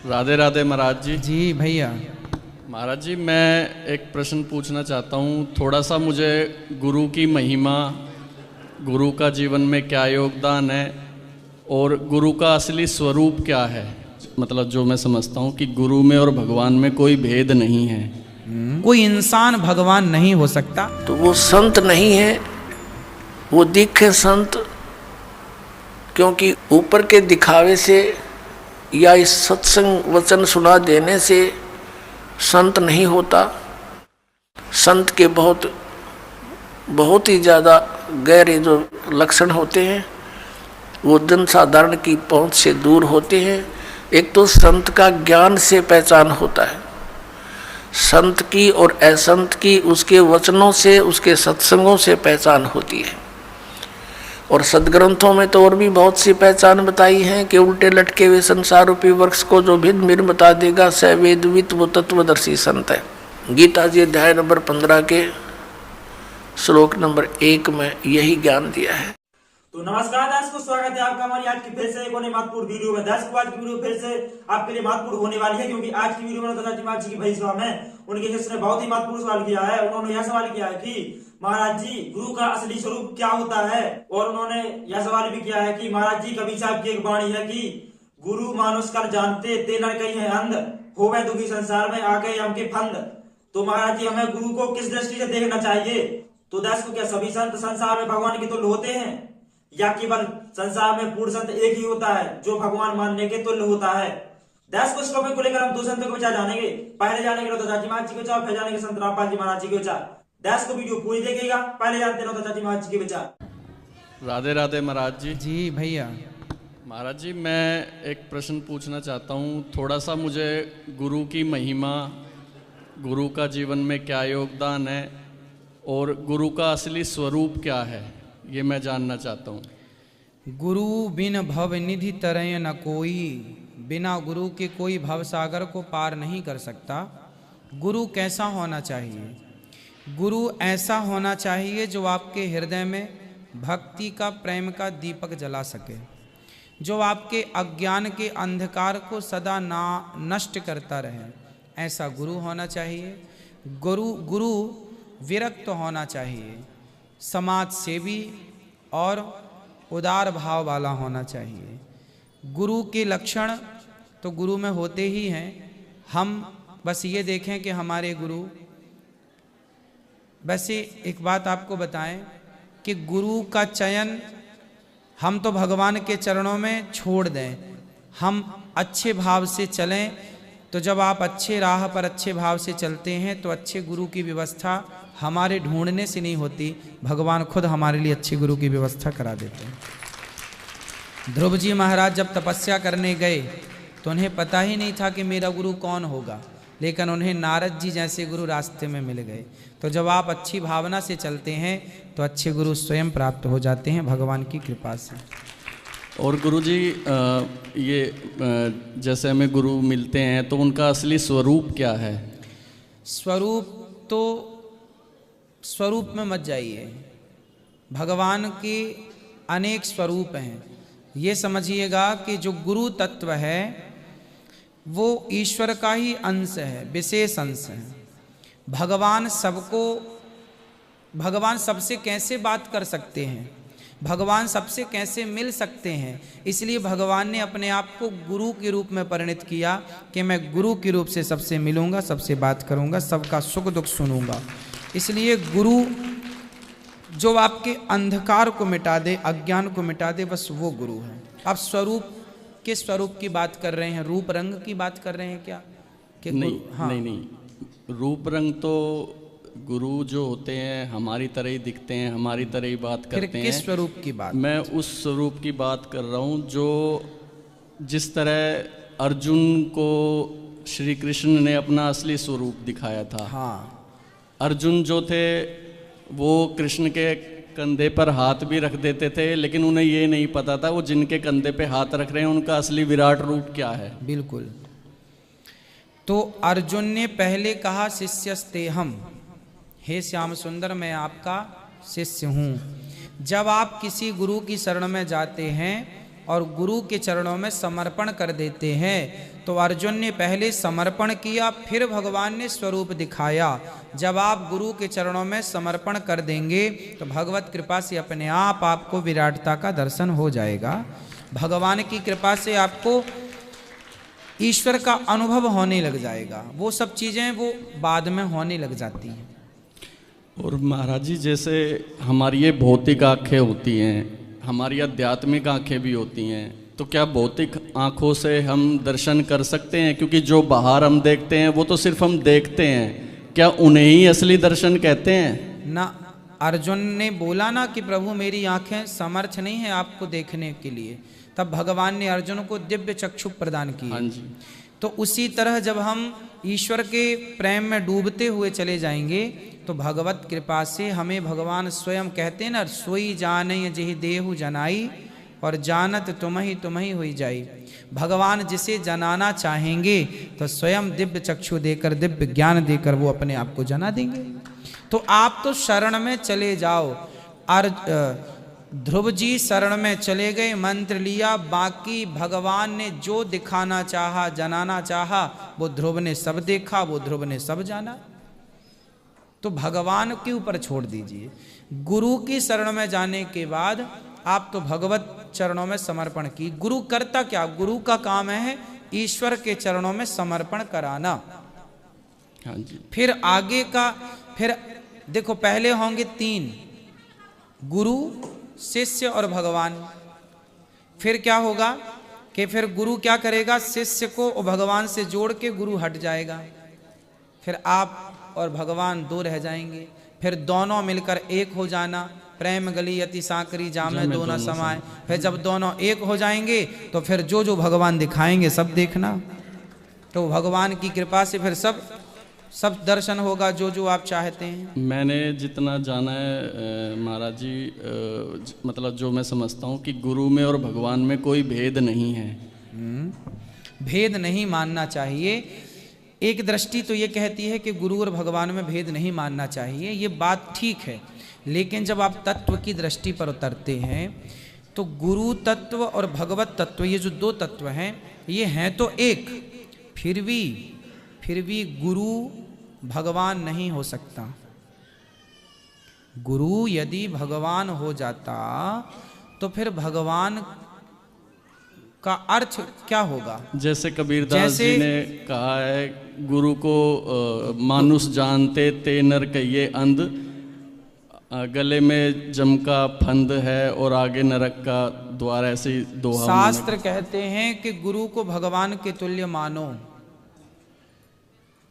राधे राधे महाराज जी। जी भैया। महाराज जी, मैं एक प्रश्न पूछना चाहता हूँ। थोड़ा सा मुझे गुरु की महिमा, गुरु का जीवन में क्या योगदान है और गुरु का असली स्वरूप क्या है, मतलब जो मैं समझता हूँ कि गुरु में और भगवान में कोई भेद नहीं है। कोई इंसान भगवान नहीं हो सकता। तो वो संत नहीं है, वो दिखे संत, क्योंकि ऊपर के दिखावे से या इस सत्संग वचन सुना देने से संत नहीं होता। संत के बहुत ही ज़्यादा गहरे जो लक्षण होते हैं वो जन साधारण की पहुंच से दूर होते हैं। एक तो संत का ज्ञान से पहचान होता है, संत की और असंत की उसके वचनों से, उसके सत्संगों से पहचान होती है। और सदग्रंथों में तो और भी बहुत सी पहचान बताई है कि उल्टे लटके हुए संसार रूपी वृक्ष को जो भिन्न भिन्न बता देगा स वेदवित वो तत्वदर्शी संत है। गीता जी अध्याय नंबर 15 के श्लोक नंबर 1 में यही ज्ञान दिया है। तो नमस्कार दर्शकों, स्वागत है आपका हमारी आज की फिर से एक और महत्वपूर्ण वीडियो में। दर्शकों, आज की वीडियो फिर से आपके लिए महत्वपूर्ण होने वाली है, क्योंकि आज की वीडियो में दादा जी की भाई साहब है, उनके शिष्य ने बहुत ही महत्वपूर्ण सवाल किया है। उन्होंने यह सवाल किया है कि महाराज जी, गुरु का असली स्वरूप क्या होता है। और उन्होंने यह सवाल भी किया है कि महाराज जी, कबीर साहब की एक वाणी है कि गुरु मानुष कर जानते ते नर कहीं है अंध, होवे दुखी संसार में आके यम के फंद। तो महाराज जी, हमें गुरु को किस दृष्टि से देखना चाहिए। तो दर्शकों, क्या सभी संत संसार में भगवान के तुल्य होते हैं, या केवल संसार में पूर्ण संत एक ही होता है जो भगवान मानने के तुल्य होता है। दर्शकों, इस टॉपिक को लेकर हम दो संतों के विचार जानेंगे। पहले जानेंगे दादाजी महाराज जी के विचार, फिर जानेंगे संत रामपाल जी महाराज जी के विचार। दर्शकों, वीडियो पूरी देखिएगा। पहले जानते हैं दादाजी महाराज जी के विचार। राधे राधे महाराज जी। जी भैया। महाराज जी, मैं एक प्रश्न पूछना चाहता हूँ। थोड़ा सा मुझे गुरु की महिमा, गुरु का जीवन में क्या योगदान है और गुरु का असली स्वरूप क्या है, ये मैं जानना चाहता हूँ। गुरु बिन भव निधि तरय न कोई, बिना गुरु के कोई भव सागर को पार नहीं कर सकता। गुरु कैसा होना चाहिए? गुरु ऐसा होना चाहिए जो आपके हृदय में भक्ति का, प्रेम का दीपक जला सके, जो आपके अज्ञान के अंधकार को सदा नष्ट करता रहे। ऐसा गुरु होना चाहिए। गुरु विरक्त होना चाहिए, समाज सेवी और उदार भाव वाला होना चाहिए। गुरु के लक्षण तो गुरु में होते ही हैं। हम बस ये देखें कि हमारे गुरु, वैसे एक बात आपको बताएं कि गुरु का चयन हम तो भगवान के चरणों में छोड़ दें, हम अच्छे भाव से चलें। तो जब आप अच्छे राह पर अच्छे भाव से चलते हैं तो अच्छे गुरु की व्यवस्था हमारे ढूंढने से नहीं होती, भगवान खुद हमारे लिए अच्छे गुरु की व्यवस्था करा देते हैं। ध्रुव जी महाराज जब तपस्या करने गए तो उन्हें पता ही नहीं था कि मेरा गुरु कौन होगा, लेकिन उन्हें नारद जी जैसे गुरु रास्ते में मिल गए। तो जब आप अच्छी भावना से चलते हैं तो अच्छे गुरु स्वयं प्राप्त हो जाते हैं भगवान की कृपा से। और गुरु जी, जैसे हमें गुरु मिलते हैं तो उनका असली स्वरूप क्या है? स्वरूप में मत जाइए। भगवान के अनेक स्वरूप हैं। ये समझिएगा कि जो गुरु तत्व है वो ईश्वर का ही अंश है, विशेष अंश है। भगवान सबसे कैसे बात कर सकते हैं, भगवान सबसे कैसे मिल सकते हैं। इसलिए भगवान ने अपने आप को गुरु के रूप में परिणित किया कि मैं गुरु के रूप से सबसे मिलूंगा, सबसे बात करूंगा, सबका सुख दुख सुनूंगा। इसलिए गुरु जो आपके अंधकार को मिटा दे, अज्ञान को मिटा दे, बस वो गुरु है। आप स्वरूप, किस स्वरूप की बात कर रहे हैं? रूप रंग की बात कर रहे हैं क्या? कि नहीं, हाँ। नहीं, रूप रंग तो गुरु जो होते हैं हमारी तरह ही दिखते हैं, हमारी तरह ही बात करते हैं। फिर किस स्वरूप की बात? मैं उस स्वरूप की बात कर रहा हूँ जो जिस तरह अर्जुन को श्री कृष्ण ने अपना असली स्वरूप दिखाया था। हाँ। अर्जुन जो थे वो कृष्ण के कंधे पर हाथ भी रख देते थे, लेकिन उन्हें ये नहीं पता था वो जिनके कंधे पे हाथ रख रहे हैं उनका असली विराट रूप क्या है। बिल्कुल। तो अर्जुन ने पहले कहा शिष्यस्तेहम, हे श्याम सुंदर मैं आपका शिष्य हूँ। जब आप किसी गुरु की शरण में जाते हैं और गुरु के चरणों में समर्पण कर देते हैं। तो अर्जुन ने पहले समर्पण किया, फिर भगवान ने स्वरूप दिखाया। जब आप गुरु के चरणों में समर्पण कर देंगे तो भगवत कृपा से अपने आप आपको विराटता का दर्शन हो जाएगा। भगवान की कृपा से आपको ईश्वर का अनुभव होने लग जाएगा। वो सब चीज़ें वो बाद में होने लग जाती हैं। और महाराज जी, जैसे हमारी ये भौतिक आंखें होती हैं, हमारी आध्यात्मिक आंखें भी होती हैं, तो क्या भौतिक आंखों से हम दर्शन कर सकते हैं? क्योंकि जो बाहर हम देखते हैं वो तो सिर्फ हम देखते हैं, क्या उन्हें ही असली दर्शन कहते हैं? ना, अर्जुन ने बोला ना कि प्रभु मेरी आंखें समर्थ नहीं है आपको देखने के लिए, तब भगवान ने अर्जुन को दिव्य चक्षु प्रदान किए। हाँ जी। तो उसी तरह जब हम ईश्वर के प्रेम में डूबते हुए चले जाएंगे तो भगवत कृपा से हमें भगवान स्वयं कहते हैं ना, सोई जानई जेहि देहु जनाई और जानत तुम ही हुई जाई। भगवान जिसे जनाना चाहेंगे तो स्वयं दिव्य चक्षु देकर, दिव्य ज्ञान देकर वो अपने आप को जना देंगे। तो आप तो शरण में चले जाओ। ध्रुव जी शरण में चले गए, मंत्र लिया, बाकी भगवान ने जो दिखाना चाहा, जनाना चाहा, वो ध्रुव ने सब देखा, वो ध्रुव ने सब जाना। तो भगवान के ऊपर छोड़ दीजिए। गुरु की शरण में जाने के बाद आप तो भगवत चरणों में समर्पण की। गुरु करता क्या? गुरु का काम है ईश्वर के चरणों में समर्पण कराना। हाँ जी। फिर आगे का, फिर देखो पहले होंगे 3, गुरु, शिष्य और भगवान। फिर क्या होगा कि फिर गुरु क्या करेगा, शिष्य को और भगवान से जोड़ के गुरु हट जाएगा, फिर आप और भगवान 2 रह जाएंगे। फिर दोनों मिलकर एक हो जाना, प्रेम गली अति साकरी जामे दोनों समाए। फिर जब दोनों एक हो जाएंगे तो फिर जो जो भगवान दिखाएंगे सब देखना। तो भगवान की कृपा से फिर सब दर्शन होगा जो जो आप चाहते हैं। मैंने जितना जाना है महाराज जी, मतलब जो मैं समझता हूँ कि गुरु में और भगवान में कोई भेद नहीं है। भेद नहीं मानना चाहिए। एक दृष्टि तो ये कहती है कि गुरु और भगवान में भेद नहीं मानना चाहिए, ये बात ठीक है। लेकिन जब आप तत्व की दृष्टि पर उतरते हैं तो गुरु तत्व और भगवत तत्व, ये जो 2 तत्व हैं, ये हैं तो एक, फिर भी गुरु भगवान नहीं हो सकता। गुरु यदि भगवान हो जाता तो फिर भगवान का अर्थ क्या होगा? जैसे कबीरदास जी ने कहा है, गुरु को मानुष जानते ते नर कहिए अंध, गले में जम का फंद है और आगे नरक का द्वार। ऐसे दोहा शास्त्र कहते हैं कि गुरु को भगवान के तुल्य मानो,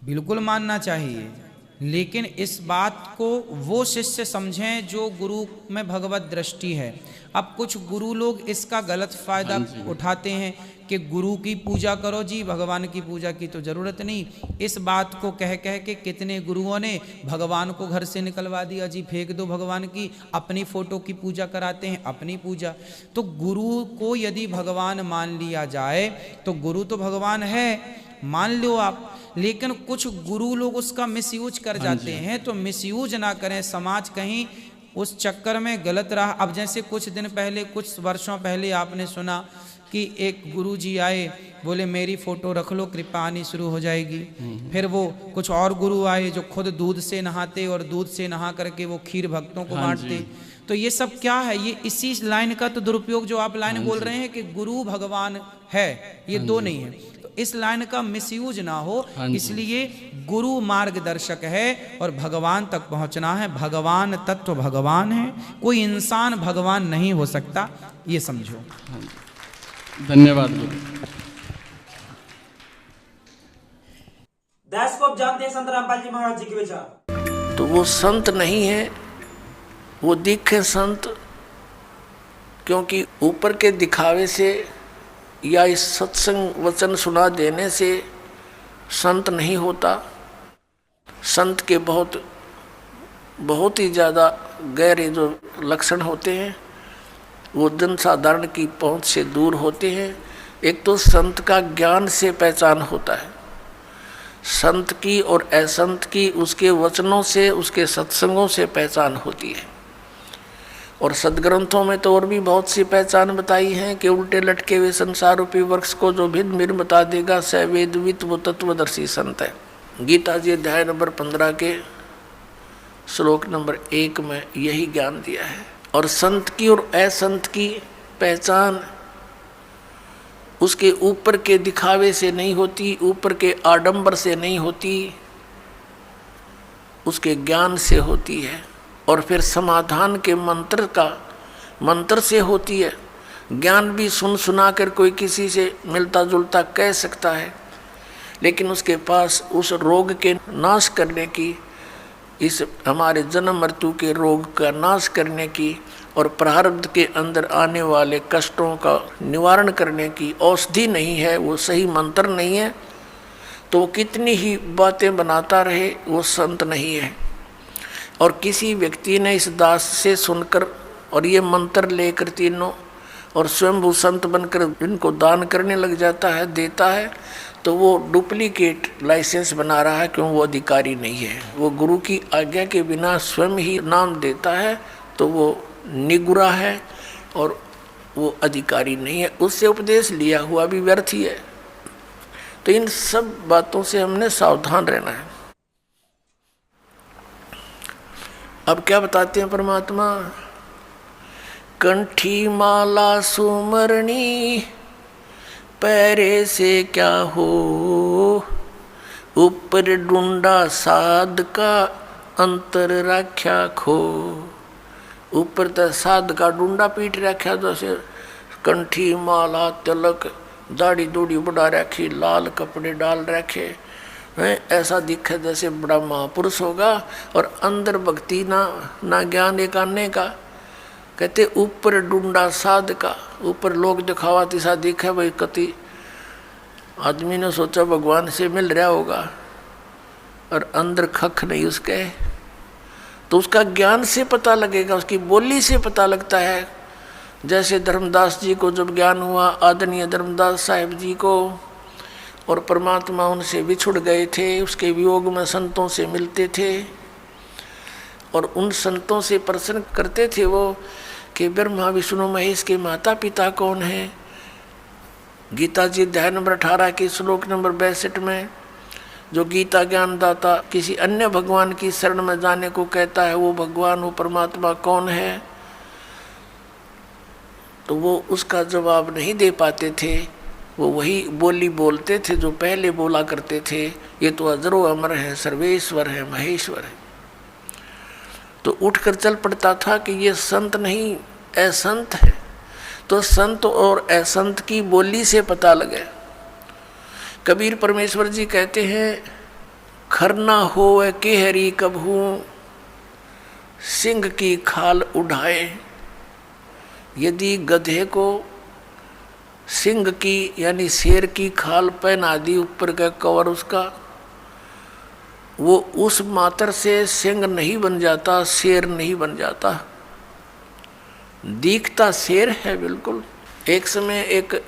बिल्कुल मानना चाहिए। लेकिन इस बात को वो शिष्य समझें जो गुरु में भगवत दृष्टि है। अब कुछ गुरु लोग इसका गलत फायदा उठाते हैं कि गुरु की पूजा करो जी, भगवान की पूजा की तो जरूरत नहीं। इस बात को कह कह के कितने गुरुओं ने भगवान को घर से निकलवा दिया जी, फेंक दो भगवान की, अपनी फोटो की पूजा कराते हैं, अपनी पूजा। तो गुरु को यदि भगवान मान लिया जाए तो गुरु तो भगवान है, मान लो आप। लेकिन कुछ गुरु लोग उसका मिसयूज कर जाते हैं, तो मिसयूज ना करें। समाज कहीं उस चक्कर में गलत रहा। अब जैसे कुछ दिन पहले, कुछ वर्षों पहले आपने सुना कि एक गुरु जी आए, बोले मेरी फोटो रख लो, कृपा आनी शुरू हो जाएगी। फिर वो कुछ और गुरु आए जो खुद दूध से नहाते और दूध से नहा करके वो खीर भक्तों को बांटते। तो ये सब क्या है? ये इसी लाइन का तो दुरुपयोग जो आप लाइन बोल रहे हैं कि गुरु भगवान है, ये 2 नहीं है। तो इस लाइन का मिसयूज ना हो, इसलिए गुरु मार्गदर्शक है और भगवान तक पहुंचना है। भगवान तत्व भगवान है, कोई इंसान भगवान नहीं हो सकता, ये समझो। धन्यवाद गुरु। दास को आप जानते हैं संत रामपाल जी महाराज जी के विचार। तो वो संत नहीं है, वो दिखे संत, क्योंकि ऊपर के दिखावे से या इस सत्संग वचन सुना देने से संत नहीं होता। संत के बहुत ही ज़्यादा गहरे जो लक्षण होते हैं वो जन साधारण की पहुंच से दूर होते हैं। एक तो संत का ज्ञान से पहचान होता है, संत की और असंत की उसके वचनों से, उसके सत्संगों से पहचान होती है। और सदग्रंथों में तो और भी बहुत सी पहचान बताई हैं कि उल्टे लटके हुए संसार रूपी वृक्ष को जो भिन्न भिन्न बता देगा स वेदवित वो तत्वदर्शी संत है। गीता जी अध्याय नंबर 15 के श्लोक नंबर 1 में यही ज्ञान दिया है। और संत की और असंत की पहचान उसके ऊपर के दिखावे से नहीं होती, ऊपर के आडंबर से नहीं होती, उसके ज्ञान से होती है। और फिर समाधान के मंत्र से होती है। ज्ञान भी सुना कर कोई किसी से मिलता जुलता कह सकता है, लेकिन उसके पास उस रोग के नाश करने की, इस हमारे जन्म मृत्यु के रोग का नाश करने की और प्रारब्ध के अंदर आने वाले कष्टों का निवारण करने की औषधि नहीं है, वो सही मंत्र नहीं है, तो वो कितनी ही बातें बनाता रहे वो संत नहीं है। और किसी व्यक्ति ने इस दास से सुनकर और ये मंत्र लेकर तीनों और स्वयं संत बनकर इनको दान करने लग जाता है, देता है, तो वो डुप्लीकेट लाइसेंस बना रहा है, क्यों वो अधिकारी नहीं है। वो गुरु की आज्ञा के बिना स्वयं ही नाम देता है तो वो निगुरा है और वो अधिकारी नहीं है, उससे उपदेश लिया हुआ भी व्यर्थ ही है। तो इन सब बातों से हमने सावधान रहना है। अब क्या बताते हैं परमात्मा, कंठी माला सुमरणी पैरे से क्या हो, ऊपर डूंडा साध का अंतर राख्या खो। ऊपर तो साध का डूंडा पीट रखा, जैसे कंठी माला तिलक दाढ़ी दूढ़ी बढ़ा रखी, लाल कपड़े डाल रखे हैं, ऐसा दिखे जैसे बड़ा महापुरुष होगा, और अंदर भक्ति ना ज्ञान एक आने का। कहते ऊपर डूंडा साध का, ऊपर लोग दिखावा तिसा दिखे भाई, कति आदमी ने सोचा भगवान से मिल रहा होगा और अंदर खख नहीं उसके, तो उसका ज्ञान से पता लगेगा, उसकी बोली से पता लगता है। जैसे धर्मदास जी को जब ज्ञान हुआ, आदरणीय धर्मदास साहिब जी को, और परमात्मा उनसे बिछुड़ गए थे, उसके वियोग में संतों से मिलते थे और उन संतों से प्रश्न करते थे वो कि ब्रह्मा विष्णु महेश के माता पिता कौन हैं। गीता जी अध्याय नंबर 18 के श्लोक नंबर 62 में जो गीता ज्ञानदाता किसी अन्य भगवान की शरण में जाने को कहता है, वो भगवान वो परमात्मा कौन है, तो वो उसका जवाब नहीं दे पाते थे। वो वही बोली बोलते थे जो पहले बोला करते थे, ये तो अजरो अमर है, सर्वेश्वर है, महेश्वर है। तो उठकर चल पड़ता था कि ये संत नहीं असंत है। तो संत और असंत की बोली से पता लगे। कबीर परमेश्वर जी कहते हैं, खरना होवे केहरी कबहू सिंह की खाल उठाए। यदि गधे को सिंह की यानी शेर की खाल पहना दी ऊपर का कवर उसका, वो उस मात्र से सिंह नहीं बन जाता, शेर नहीं बन जाता, दिखता शेर है बिल्कुल। एक समय एक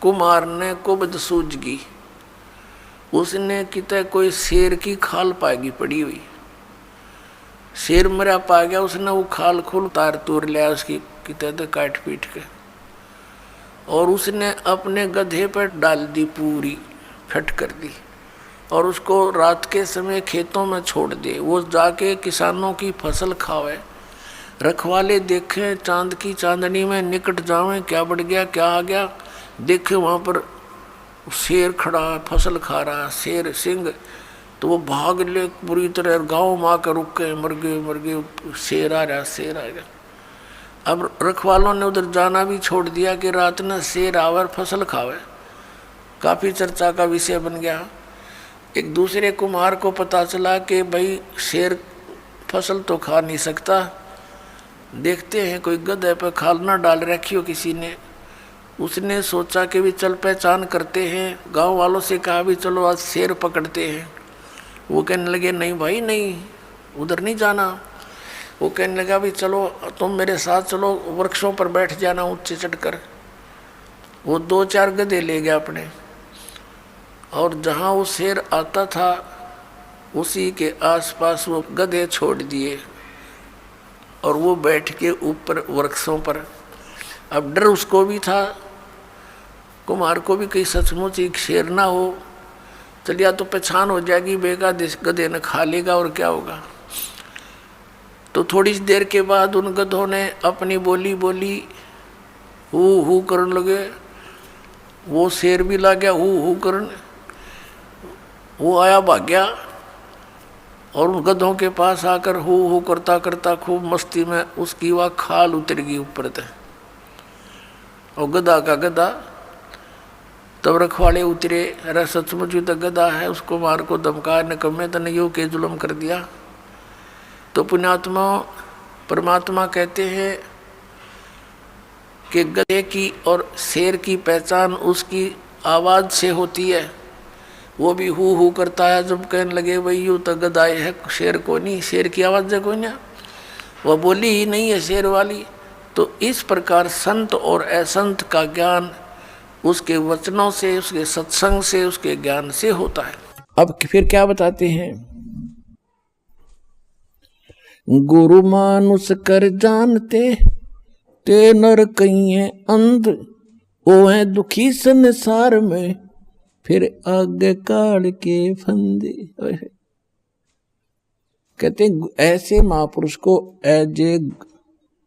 कुमार ने कुबद सूझगी, उसने कितने कोई शेर की खाल पाएगी पड़ी हुई, शेर मरा पा गया, उसने वो खाल खुल तार तोड़ लिया उसकी कितने तो काट पीट के, और उसने अपने गधे पर डाल दी, पूरी फट कर दी, और उसको रात के समय खेतों में छोड़ दे, वो जाके किसानों की फसल खावे। रखवाले देखें चांद की चांदनी में निकट जावें, क्या बढ़ गया क्या आ गया, देखे वहाँ पर शेर खड़ा फसल खा रहा, शेर सिंह, तो वो भाग ले बुरी तरह, गाँव में आकर रुक गए, मर गए, शेर आ रहा शेर आ गया। अब रखवालों ने उधर जाना भी छोड़ दिया कि रात में शेर आवर फसल खावे, काफ़ी चर्चा का विषय बन गया। एक दूसरे कुम्हार को पता चला कि भाई शेर फसल तो खा नहीं सकता, देखते हैं कोई गधे पे खाल ना डाल रखी हो किसी ने। उसने सोचा कि भी चल पहचान करते हैं, गांव वालों से कहा भी चलो आज शेर पकड़ते हैं। वो कहने लगे नहीं भाई नहीं, उधर नहीं जाना। वो कहने लगा भी चलो तुम मेरे साथ चलो, वृक्षों पर बैठ जाना ऊंचे चढ़कर। वो 2-4 गधे ले गया अपने, और जहाँ वो शेर आता था उसी के आसपास वो गधे छोड़ दिए। और वो बैठ के ऊपर वृक्षों पर। अब डर उसको भी था, कुमार को भी, कहीं सचमुच एक शेर ना हो, चलिया तो पहचान हो जाएगी, बेगा गधे ने खा लेगा और क्या होगा। तो थोड़ी देर के बाद उन गधों ने अपनी बोली बोली, हू करने लगे। वो शेर भी ला गया हू करने, वो आया भाग गया और उन गधों के पास आकर हू करता करता खूब मस्ती में उसकी वह खाल उतर गई ऊपर तक। और गधा का गधा, तब रखवाले उतरे, अरे सचमुच तो गधा है, उसको मार को धमका निकम्मे तने यूं के जुल्म कर दिया। तो पुण्यात्मा परमात्मा कहते हैं कि गधे की और शेर की पहचान उसकी आवाज़ से होती है। वो भी हू करता है, जब कहने लगे भाई यूँ तो गधाए है, शेर को नहीं, शेर की आवाज़ को नहीं, वह बोली ही नहीं है शेर वाली। तो इस प्रकार संत और असंत का ज्ञान उसके वचनों से, उसके सत्संग से, उसके ज्ञान से होता है। अब फिर क्या बताते हैं, गुरु मानुष कर जानते ते नर कहीं है अंध, ओ है दुखी संसार में फिर आगे काढ़ के फंदे। कहते ऐसे महापुरुष को एज ए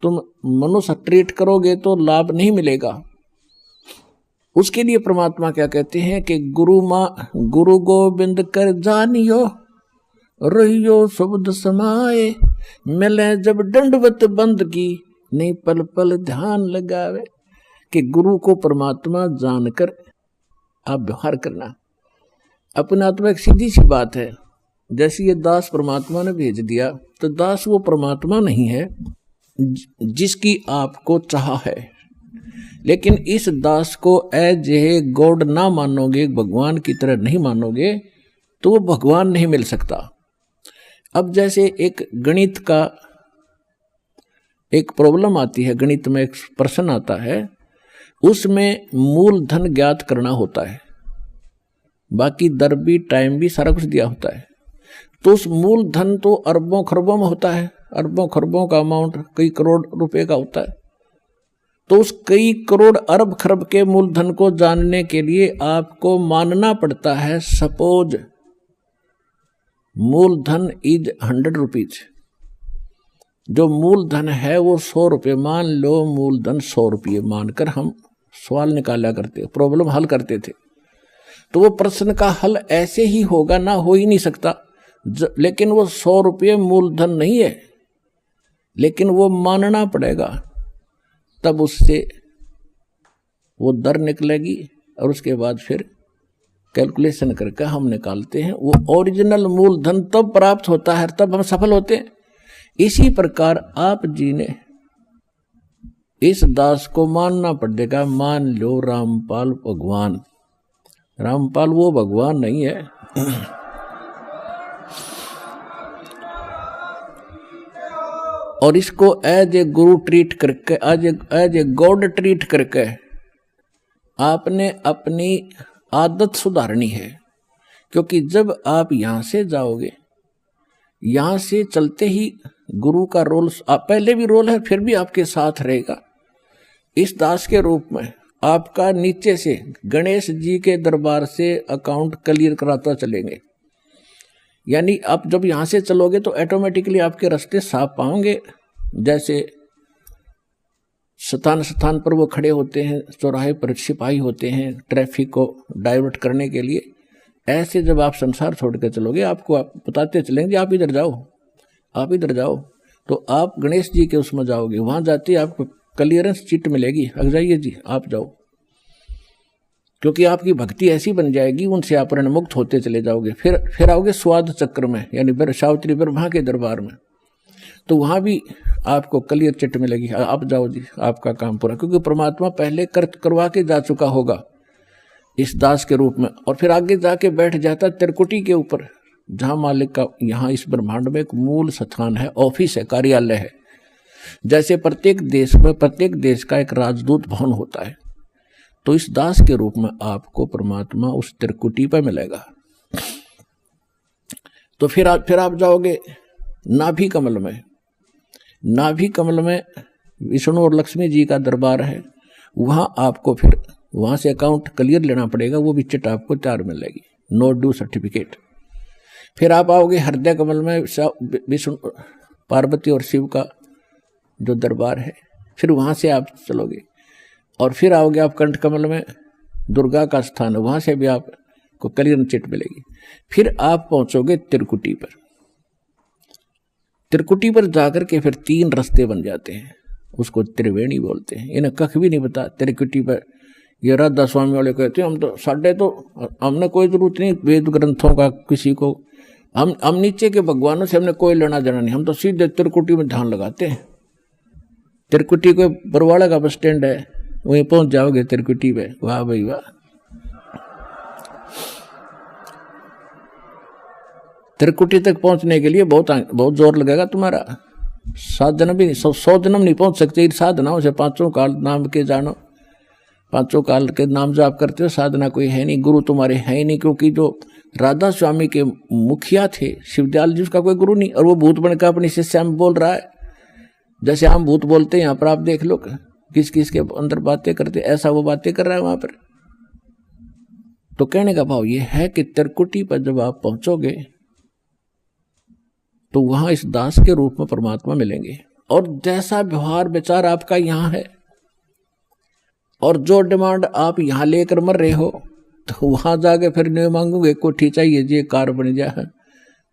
तुम मनुष्य ट्रीट करोगे तो लाभ नहीं मिलेगा। उसके लिए परमात्मा क्या कहते हैं कि गुरु गोविंद कर जानियो, रहियो शब्द समाए, मिले जब दंडवत बंद की, नहीं पल पल ध्यान लगावे। कि गुरु को परमात्मा जानकर आप व्यवहार करना। अपने आत्मा एक सीधी सी बात है, जैसे ये दास परमात्मा ने भेज दिया, तो दास वो परमात्मा नहीं है जिसकी आपको चाह है। लेकिन इस दास को एज ए गॉड ना मानोगे, भगवान की तरह नहीं मानोगे, तो वो भगवान नहीं मिल सकता। अब जैसे एक गणित का एक प्रॉब्लम आती है, गणित में एक प्रश्न आता है, उसमें मूलधन ज्ञात करना होता है, बाकी दर भी टाइम भी सारा कुछ दिया होता है। तो उस मूलधन तो अरबों खरबों में होता है, अरबों खरबों का अमाउंट कई करोड़ रुपए का होता है। तो उस कई करोड़ अरब खरब के मूलधन को जानने के लिए आपको मानना पड़ता है सपोज मूलधन इज 100 रुपीज। जो मूलधन है वो 100 रुपये, मान लो मूलधन 100 रुपये मानकर हम सवाल निकाला करते, प्रॉब्लम हल करते थे। तो वो प्रश्न का हल ऐसे ही होगा, ना हो ही नहीं सकता। लेकिन वो 100 रुपये मूलधन नहीं है, लेकिन वो मानना पड़ेगा, तब उससे वो दर निकलेगी और उसके बाद फिर कैलकुलेशन करके हम निकालते हैं। वो ओरिजिनल मूलधन तब प्राप्त होता है, तब हम सफल होते हैं। इसी प्रकार आप जी ने इस दास को मानना पड़ेगा। मान लो रामपाल भगवान, रामपाल वो भगवान नहीं है। और इसको एज ए गुरु ट्रीट करके, एज ए गॉड ट्रीट करके आपने अपनी आदत सुधारनी है। क्योंकि जब आप यहाँ से जाओगे, यहाँ से चलते ही गुरु का रोल, पहले भी रोल है, फिर भी आपके साथ रहेगा। इस दास के रूप में आपका नीचे से गणेश जी के दरबार से अकाउंट क्लियर कराता चलेंगे। यानी आप जब यहाँ से चलोगे तो ऑटोमेटिकली आपके रास्ते साफ पाओगे। जैसे स्थान स्थान पर वो खड़े होते हैं, चौराहे पर सिपाही होते हैं ट्रैफिक को डाइवर्ट करने के लिए, ऐसे जब आप संसार छोड़ कर चलोगे आपको आप बताते चलेंगे आप इधर जाओ, आप इधर जाओ। तो आप गणेश जी के उसमें जाओगे, वहाँ जाते ही आपको क्लियरेंस चिट मिलेगी, लग जाइए जी आप जाओ। क्योंकि आपकी भक्ति ऐसी बन जाएगी, उनसे आप ऋणमुक्त होते चले जाओगे। फिर आओगे स्वाद चक्र में, यानी सावित्री ब्रह्मा के दरबार में, तो वहाँ भी आपको क्लियर चिट मिलेगी, आप जाओ जी आपका काम पूरा। क्योंकि परमात्मा पहले करवा के जा चुका होगा इस दास के रूप में, और फिर आगे जाके बैठ जाता त्रिकुटी के ऊपर, जहाँ मालिक का यहाँ इस ब्रह्मांड में एक मूल स्थान है, ऑफिस है, कार्यालय है। जैसे प्रत्येक देश में प्रत्येक देश का एक राजदूत भवन होता है, तो इस दास के रूप में आपको परमात्मा उस त्रिकुटी पर मिलेगा। तो फिर आप जाओगे नाभि कमल में। नाभि कमल में विष्णु और लक्ष्मी जी का दरबार है, वहाँ आपको फिर वहाँ से अकाउंट क्लियर लेना पड़ेगा, वो भी चिट आपको तैयार मिलेगी, नो ड्यू सर्टिफिकेट। फिर आप आओगे हृदय कमल में विष्णु पार्वती और शिव का जो दरबार है, फिर वहाँ से आप चलोगे और फिर आओगे आप कंठ कमल में दुर्गा का स्थान है, वहाँ से भी आपको क्लियर चिट मिलेगी। फिर आप पहुँचोगे त्रिकुटी पर। त्रिकुटी पर जाकर के फिर 3 रास्ते बन जाते हैं, उसको त्रिवेणी बोलते हैं। इन्हें कख भी नहीं पता त्रिकुटी पर। ये राधा स्वामी वाले कहते हैं हमने कोई जरूरत नहीं वेद ग्रंथों का, किसी को हम नीचे के भगवानों से हमने कोई लेना देना नहीं, हम तो सीधे त्रिकुटी में ध्यान लगाते हैं। त्रिकुटी को बरवाड़ा का बस स्टैंड है, वहीं पहुंच जाओगे त्रिकुटी पे। वाह भाई वाह। त्रिकुटी तक पहुंचने के लिए बहुत जोर लगेगा तुम्हारा। 7 जन्म भी 100 जन्म नहीं पहुंच सकते। साधनाओं से 5 काल नाम के जानो, 5 काल के नाम जाप करते हो, साधना कोई है नहीं, गुरु तुम्हारे है ही नहीं। क्योंकि जो राधा स्वामी के मुखिया थे शिवदयाल जी, उसका कोई गुरु नहीं, और वो भूत बनकर अपनी शिष्या में बोल रहा है। जैसे हम भूत बोलते हैं यहाँ पर, आप देख लो किस किस के अंदर बातें करते, ऐसा वो बातें कर रहा है वहां पर। तो कहने का भाव ये है कि त्रिकुटी पर जब आप पहुंचोगे तो वहां इस दास के रूप में परमात्मा मिलेंगे, और जैसा व्यवहार विचार आपका यहाँ है और जो डिमांड आप यहाँ लेकर मर रहे हो, तो वहां जाके फिर नहीं मांगोगे कोठी चाहिए जी, कार बन जाए,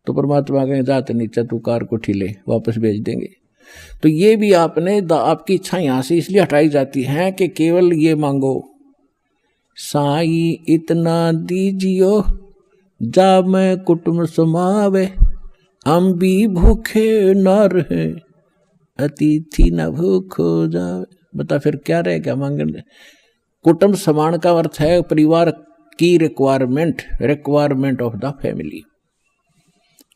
तो परमात्मा कहें जाते नीचे तू कार कोठी ले, वापस भेज देंगे। तो ये भी आपकी इच्छा यहाँ से इसलिए हटाई जाती है कि केवल ये मांगो, साई इतना दीजियो जा मैं कुटुंब समावे, हम भी भूखे न रहे अतिथि न भूख हो जावे। बता फिर क्या रहे क्या मांगने। कुटुंब समान का अर्थ है परिवार की रिक्वायरमेंट ऑफ द फैमिली।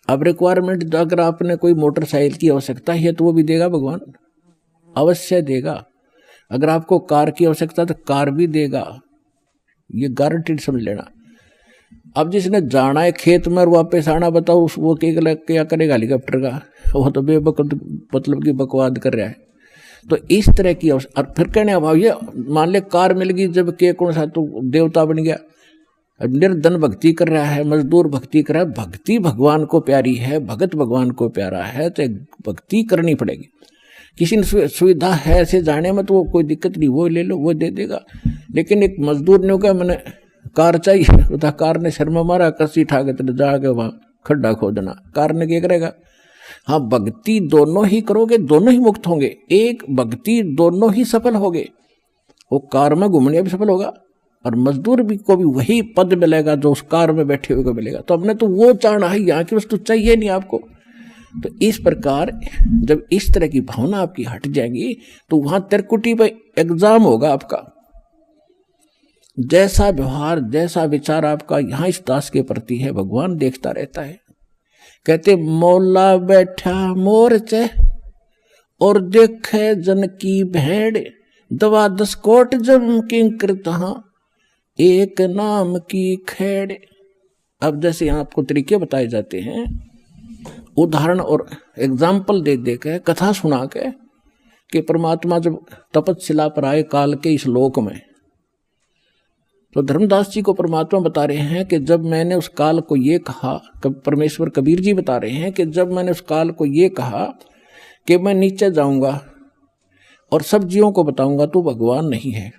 अब रिक्वायरमेंट अगर आपने कोई मोटरसाइकिल की आवश्यकता है तो वो भी देगा भगवान, अवश्य देगा। अगर आपको कार की आवश्यकता है तो कार भी देगा, ये गारंटीड समझ लेना। अब जिसने जाना है खेत में और वापस आना, बताओ वो क्या करेगा हेलीकॉप्टर का, वो तो मतलब की बकवाद कर रहा है। तो इस तरह की और फिर कहने अभाव ये मान ले कार मिल गई, जब के कौन सा तो देवता बन गया, निर्धन भक्ति कर रहा है, मजदूर भक्ति कर रहा है। भक्ति भगवान को प्यारी है, भगत भगवान को प्यारा है, तो भक्ति करनी पड़ेगी। किसी ने सुविधा है ऐसे जाने में तो वो कोई दिक्कत नहीं, वो ले लो, वो दे देगा। लेकिन एक मजदूर ने कहा मैंने कार चाहिए, तो कार ने शर्मा मारा, कसी उठा के तेरे जाके वहां खड्डा खोदना, कार ने क्या करेगा। हाँ, भक्ति दोनों ही करोगे, दोनों ही मुक्त होंगे। एक भक्ति दोनों ही सफल होगे, वो कार में घूमने भी सफल होगा और मजदूर भी को भी वही पद मिलेगा जो उस कार में बैठे हुए को मिलेगा। तो हमने तो वो चाहना है, यहाँ की वस्तु चाहिए नहीं आपको। तो इस प्रकार जब इस तरह की भावना आपकी हट जाएगी तो वहां त्रिकुटी पे एग्जाम होगा आपका। जैसा व्यवहार जैसा विचार आपका यहाँ इस दास के प्रति है, भगवान देखता रहता है। कहते मौला बैठा मोरचे और देखे जन की भेड़, दवा 10 कोट जम किंकर तहां एक नाम की खेड़। अब जैसे यहाँ आपको तरीके बताए जाते हैं, उदाहरण और एग्जाम्पल दे दे के, कथा सुना के, कि परमात्मा जब तपस्या पर आए काल के इस लोक में, तो धर्मदास जी को परमात्मा बता रहे हैं कि जब मैंने उस काल को ये कहा, परमेश्वर कबीर जी बता रहे हैं कि जब मैंने उस काल को ये कहा कि मैं नीचे जाऊंगा और सब जीवों को बताऊंगा तो भगवान नहीं है,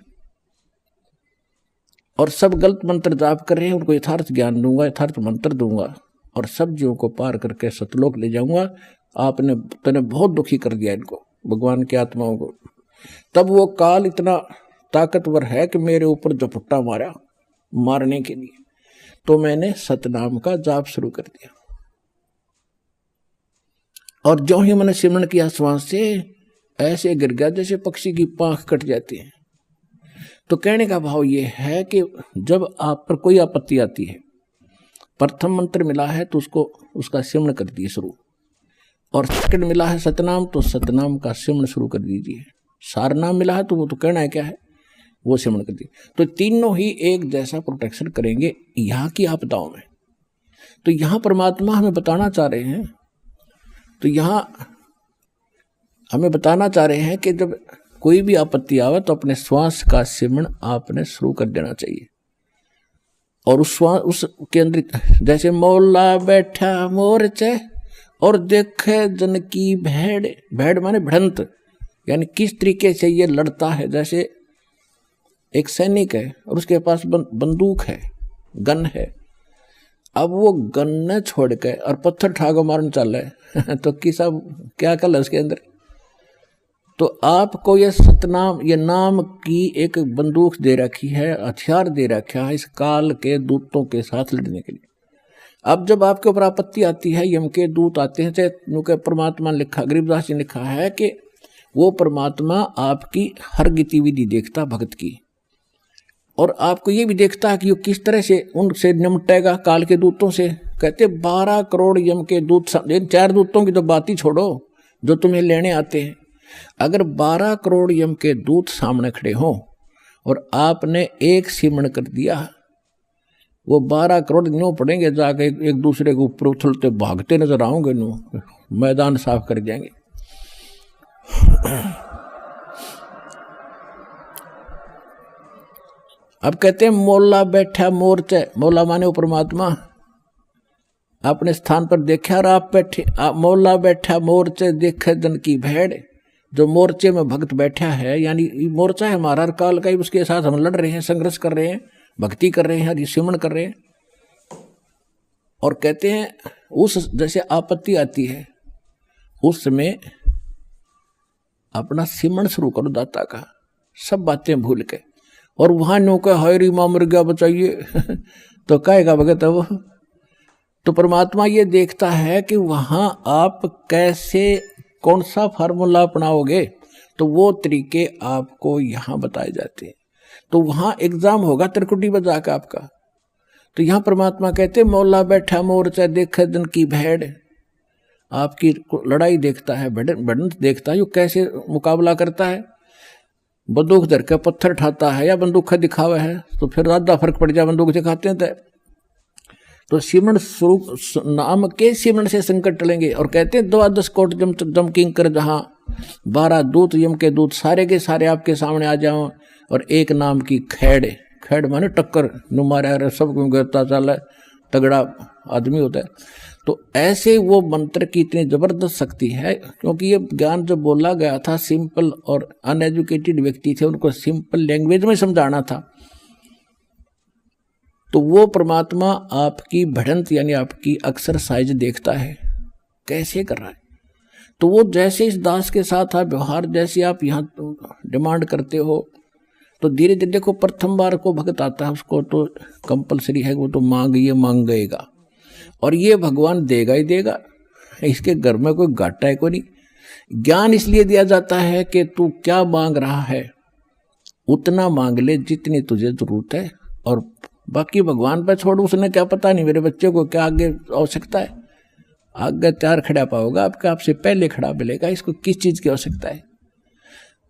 और सब गलत मंत्र जाप कर रहे हैं, उनको यथार्थ ज्ञान दूंगा, यथार्थ मंत्र दूंगा और सब जीवों को पार करके सतलोक ले जाऊंगा। तूने बहुत दुखी कर दिया इनको, भगवान की आत्माओं को। तब वो काल इतना ताकतवर है कि मेरे ऊपर झपट्टा मारा मारने के लिए, तो मैंने सतनाम का जाप शुरू कर दिया। और जो ही मैंने सिमरण किया श्वास से, ऐसे गिर गया जैसे पक्षी की पांख कट जाती है। तो कहने का भाव ये है कि जब आप पर कोई आपत्ति आती है, प्रथम मंत्र मिला है तो उसका सिमरण कर दिए शुरू, और सेकंड मिला है सतनाम तो सतनाम का सिमरण शुरू कर दीजिए। सारनाम मिला है तो वो तो कहना है क्या है, वो सिमरण कर दिए। तो तीनों ही एक जैसा प्रोटेक्शन करेंगे यहाँ की आपदाओं में। तो यहाँ परमात्मा हमें बताना चाह रहे हैं, तो यहाँ हमें बताना चाह रहे हैं कि जब कोई भी आपत्ति आवे तो अपने श्वास का सिमरण आपने शुरू कर देना चाहिए। और उस श्वास उसके अंदर जैसे मौला बैठा मोर्चे और देखे जन की भेड़, भेड़ माने भिड़ंत, यानी किस तरीके से ये लड़ता है। जैसे एक सैनिक है और उसके पास बंदूक है, गन है, अब वो गन न छोड़ के और पत्थर ठाको मारने चल रहे तो किसा क्या कल है उसके अंदर। तो आपको ये सतनाम, ये नाम की एक बंदूक दे रखी है, हथियार दे रखा है इस काल के दूतों के साथ लड़ने के लिए। अब जब आपके ऊपर आपत्ति आती है, यम के दूत आते हैं, चाहे परमात्मा ने लिखा, गरीबदास जी ने लिखा है कि वो परमात्मा आपकी हर गतिविधि देखता भक्त की, और आपको ये भी देखता है कि वो किस तरह से उनसे निपटेगा काल के दूतों से। कहते 12 करोड़ यम के दूत, 4 दूतों की तो बात ही छोड़ो जो तुम्हें लेने आते हैं। अगर 12 करोड़ यम के दूत सामने खड़े हों और आपने एक सिमरण कर दिया, वो 12 करोड़ न्यू पड़ेंगे, जाके एक दूसरे के ऊपर उछलते भागते नजर आओगे, न्यू मैदान साफ कर जाएंगे। अब कहते हैं मौला बैठा मोर्चे, मौला माने परमात्मा अपने स्थान पर देखा और आप बैठे, मौला बैठा मोर्चे देखे जन की भेड़। जो मोर्चे में भक्त बैठा है, यानी मोर्चा है हमारा हर काल का ही, उसके साथ हम लड़ रहे हैं, संघर्ष कर रहे हैं, भक्ति कर रहे हैं, सिमरण कर रहे हैं। और कहते हैं उस जैसे आपत्ति आती है उस समय अपना सिमरण शुरू करो दाता का, सब बातें भूल के। और वहां नो का हरी मां मर गया बचाइए तो कहेगा भगत है वो। तो परमात्मा ये देखता है कि वहां आप कैसे, कौन सा फार्मूला अपनाओगे, तो वो तरीके आपको यहाँ बताए जाते हैं। तो वहां एग्जाम होगा त्रिकुटी बजा का आपका। तो यहाँ परमात्मा कहते मौला बैठा मोर्चा देखे दिन की भेड़, आपकी लड़ाई देखता है, बढ़त देखता है, यो कैसे मुकाबला करता है। बंदूक धर के पत्थर ठाता है या बंदूक दिखावा है, तो फिर ज्यादा फर्क पड़ जाए, बंदूक दिखाते हैं तो सिमरण स्वरूप नाम के सिमरण से संकट टलेंगे। और कहते हैं 12 कोट जम किंकर जहां 12 दूत यम के दूत सारे के सारे आपके सामने आ जाओ, और एक नाम की खैड़, खैड़ माने टक्कर नु मारा सब गिरता चल है, तगड़ा आदमी होता है। तो ऐसे वो मंत्र की इतनी जबरदस्त शक्ति है, क्योंकि ये ज्ञान जो बोला गया था सिंपल और अनएजुकेटेड व्यक्ति थे, उनको सिंपल लैंग्वेज में समझाना था। तो वो परमात्मा आपकी बढ़ंत यानी आपकी एक्सरसाइज देखता है कैसे कर रहा है। तो वो जैसे इस दास के साथ आप व्यवहार, जैसे आप यहाँ डिमांड करते हो, तो धीरे धीरे देखो प्रथम बार को भगत आता है उसको तो कंपलसरी है, वो तो मांग गएगा, और ये भगवान देगा ही देगा, इसके घर में कोई घाटा है कोई नहीं। ज्ञान इसलिए दिया जाता है कि तू क्या मांग रहा है उतना मांग ले जितनी तुझे जरूरत है, और बाकी भगवान पर छोड़, उसने क्या पता नहीं मेरे बच्चे को क्या आगे आवश्यकता है। आगे तैयार खड़ा पाओगा आपका, आपसे पहले खड़ा मिलेगा, इसको किस चीज की आवश्यकता है।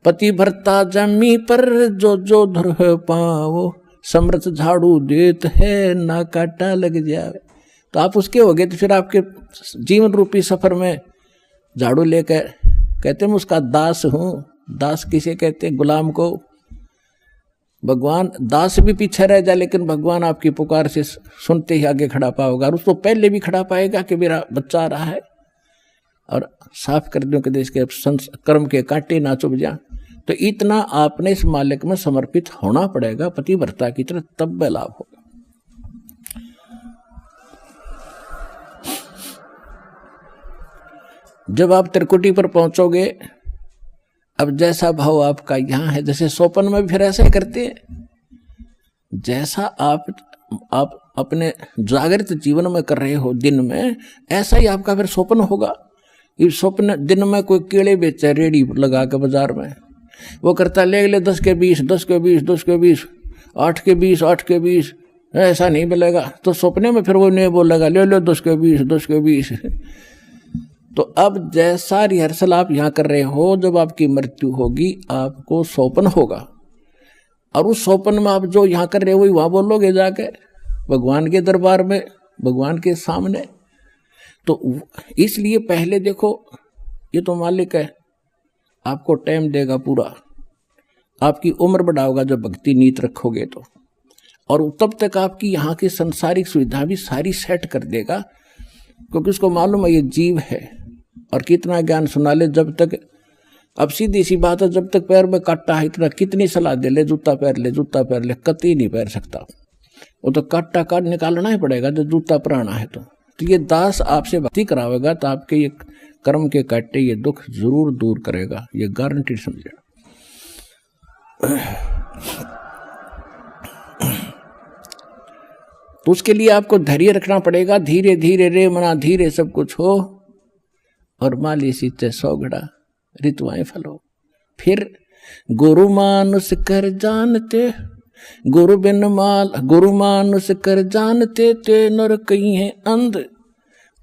पति भरता जमी पर जो जो धर पाओ, समर्थ झाड़ू देत है ना काटा लग जाए। तो आप उसके हो गए, तो फिर आपके जीवन रूपी सफर में झाड़ू लेकर कहते हैं मैं उसका दास हूं। दास किसे कहते हैं? गुलाम को। भगवान दास भी पीछे रह जाए, लेकिन भगवान आपकी पुकार से सुनते ही आगे खड़ा पाओगा, और उसको पहले भी खड़ा पाएगा कि मेरा बच्चा आ रहा है, और साफ कर दूं कि देश के कर्म के कांटे ना चुभ जा। तो इतना आपने इस मालिक में समर्पित होना पड़ेगा पतिव्रता की तरह, तब वह लाभ होगा। जब आप त्रिकुटी पर पहुंचोगे, अब जैसा भाव आपका यहाँ है, जैसे सोपन में भी फिर ऐसा ही करते हैं, जैसा आप अपने जागृत जीवन में कर रहे हो दिन में, ऐसा ही आपका फिर स्वप्न होगा। इस स्वप्न दिन में कोई केले बेचे रेडी लगा के बाजार में, वो करता ले 10 के 20, 10 के 20, 10 के 20, 8 के 20, 8 के 20, ऐसा नहीं मिलेगा। तो सपने में फिर वो नहीं बोलेगा ले लो 10 के 20, 10 के 20। तो अब जैसा रिहर्सल आप यहाँ कर रहे हो, जब आपकी मृत्यु होगी आपको स्वप्न होगा, और उस स्वप्न में आप जो यहाँ कर रहे हो वहाँ बोलोगे जाके भगवान के दरबार में, भगवान के सामने। तो इसलिए पहले देखो, ये तो मालिक है, आपको टाइम देगा पूरा, आपकी उम्र बढ़ाओगा जब भक्ति नीत रखोगे तो, और तब तक आपकी यहाँ की संसारिक सुविधा भी सारी सेट कर देगा, क्योंकि उसको मालूम है ये जीव है। और कितना ज्ञान सुना ले, जब तक, अब सीधी सी बात है, जब तक पैर में काटा है, इतना कितनी सलाह दे ले जूता पहन ले, जूता पहन ले, कतई नहीं पहन सकता। वो तो काटा काट निकालना ही पड़ेगा जब जूता पहनना है तो ये दास आपसे भक्ति करावेगा तो आपके ये कर्म के काटे ये दुख जरूर दूर करेगा, ये गारंटी समझे। तो उसके लिए आपको धैर्य रखना पड़ेगा। धीरे धीरे रे मना धीरे सब कुछ हो, और माली सीते 100 घड़ा ऋतुआएं फल हो। फिर गुरु मानुष कर जानते, गुरु बिन माल, गुरु मानुष कर जानते ते नर कहीं है अंध,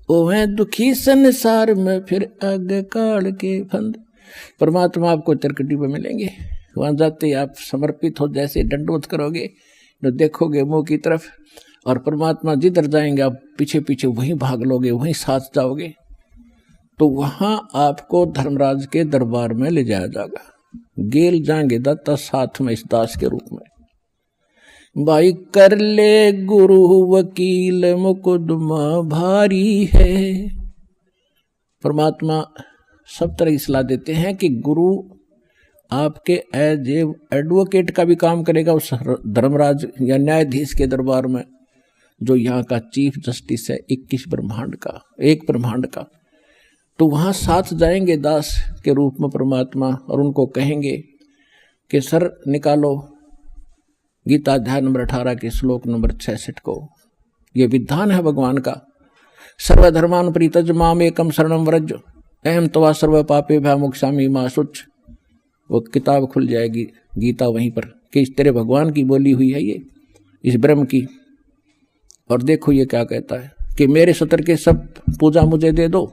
ओ है दुखी संसार में फिर आगे काल के फंद। परमात्मा आपको तिरकटी पे मिलेंगे, वहां जाते आप समर्पित हो, जैसे दंडवत करोगे तो देखोगे मुंह की तरफ, और परमात्मा जिधर जाएंगे आप पीछे पीछे वहीं भाग लोगे, वहीं साथ जाओगे। तो वहां आपको धर्मराज के दरबार में ले जाया जाएगा। गेल जाएंगे दत्ता साथ में इस दास के रूप में। भाई कर ले गुरु वकील मुकदमा भारी है। परमात्मा सब तरह की सलाह देते हैं कि गुरु आपके एज एडवोकेट का भी काम करेगा उस धर्मराज या न्यायाधीश के दरबार में, जो यहाँ का चीफ जस्टिस है 21 ब्रह्मांड का, एक ब्रह्मांड का। तो वहाँ साथ जाएंगे दास के रूप में परमात्मा, और उनको कहेंगे कि सर निकालो गीता अध्याय नंबर 18 के श्लोक नंबर 66 को। ये विधान है भगवान का, सर्वधर्मान परित्यज माम एकम शरणम व्रज अहम तवा सर्व पापे भयमुक्षामि मा शुच। वो किताब खुल जाएगी गीता वहीं पर कि इस तेरे भगवान की बोली हुई है ये, इस ब्रह्म की। और देखो ये क्या कहता है कि मेरे सतर के सब पूजा मुझे दे दो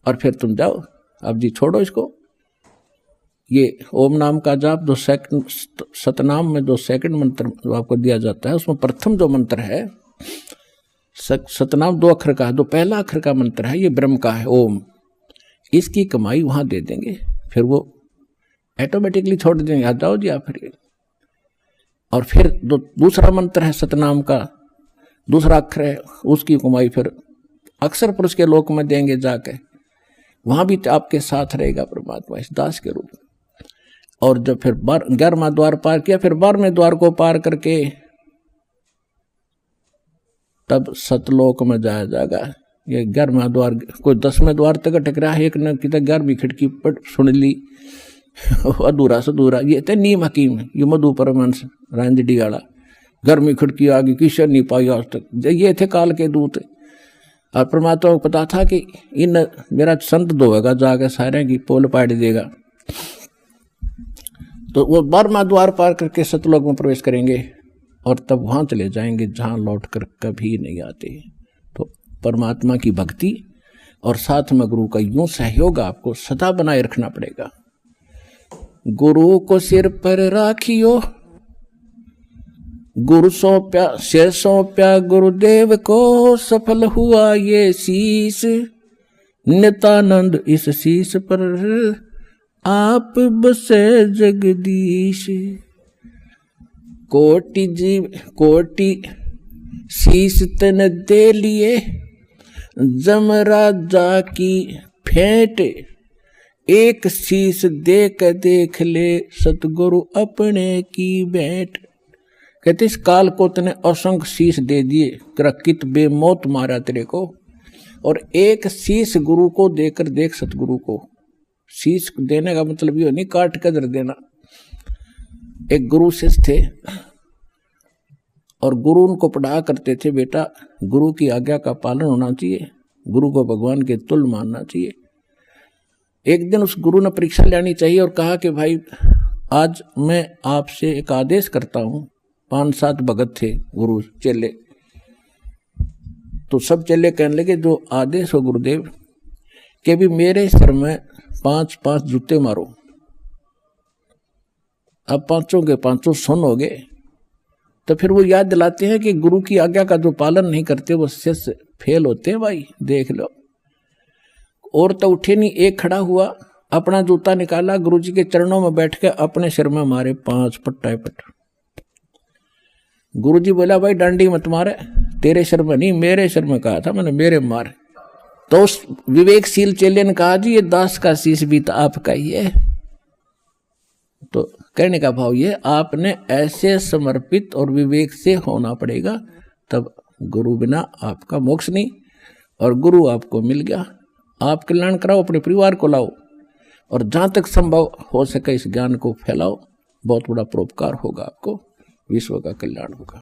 और फिर तुम जाओ, अब जी छोड़ो इसको। ये ओम नाम का जाप जो सतनाम में जो सेकंड मंत्र जो आपको दिया जाता है, उसमें प्रथम जो मंत्र है सतनाम 2 अक्षर का है, जो पहला अक्षर का मंत्र है ये ब्रह्म का है ओम। इसकी कमाई वहां दे देंगे, फिर वो ऑटोमेटिकली छोड़ देंगे, आ जाओ जी आप फिर। और फिर जो दूसरा मंत्र है सतनाम का दूसरा अक्षर है, उसकी कमाई फिर अक्षर पुरुष के लोक में देंगे जाके, वहां भी आपके साथ रहेगा परमात्मा इस दास के रूप में। और जब फिर 11वां द्वार पार किया, फिर 12वें द्वार को पार करके तब सतलोक में जाया जाएगा। ये 11वां द्वार, कोई 10वें द्वार तक अटक रहा है, एक ने की 11वीं खिड़की पर सुन ली अधूरा सधूरा। ये थे नीम हकीम, ये मधु परमहंस रांझडी वाला, 11वीं खिड़की आ गई, किशन नहीं पाई आज तक। ये थे काल के दूत। और परमात्मा को पता था कि इन मेरा संत धोएगा जाकर सारे की पोल पाड़ देगा। तो वो 12वां द्वार पार करके सतलोक में प्रवेश करेंगे और तब वहां चले जाएंगे जहां लौटकर कभी नहीं आते। तो परमात्मा की भक्ति और साथ में गुरु का यूं सहयोग आपको सदा बनाए रखना पड़ेगा। गुरु को सिर पर राखियो, गुरु सौंप्या सिर सौंप्या गुरुदेव को, सफल हुआ ये शीश नित्यानंद, इस शीश पर आप बसे जगदीश। कोटि जीव कोटि शीश तन दे लिए, जमराजा की फेंट, एक शीश देख ले सतगुरु अपने की भेंट। कहते इस काल को तने असंख्य शीश दे दिए, कित बेमौत मारा तेरे को, और एक शीश गुरु को देकर देख सतगुरु को। शीश देने का मतलब ये नहीं काट कर देना। एक गुरु शिष्य थे और गुरु उनको पढ़ा करते थे, बेटा गुरु की आज्ञा का पालन होना चाहिए, गुरु को भगवान के तुल्य मानना चाहिए। एक दिन उस गुरु ने परीक्षा लेनी चाहिए और कहा कि भाई आज मैं आपसे एक आदेश करता हूं। 5-7 भगत थे गुरु चेले, तो सब चेले कहने लगे जो आदेश हो गुरुदेव कि भी मेरे सिर में 5-5 जूते मारो। अब 5 के 5 सुन हो गए। तो फिर वो याद दिलाते हैं कि गुरु की आज्ञा का जो पालन नहीं करते वो शिष्य फेल होते हैं। भाई देख लो, और तो उठे नहीं, एक खड़ा हुआ अपना जूता निकाला, गुरुजी के चरणों में बैठ के अपने सिर में मारे 5 पट्टा पट। गुरुजी बोला भाई डांडी मत मारे, तेरे सिर में नहीं मेरे सिर में कहा था मैंने, मेरे मारे। तो उस विवेकशील चेले ने कहा जी ये दास का शीश भी तो आपका ही है। तो कहने का भाव ये, आपने ऐसे समर्पित और विवेक से होना पड़ेगा, तब गुरु बिना आपका मोक्ष नहीं। और गुरु आपको मिल गया, आप कल्याण कराओ, अपने परिवार को लाओ, और जहाँ तक संभव हो सके इस ज्ञान को फैलाओ। बहुत बड़ा परोपकार होगा आपको, विश्व का कल्याण होगा।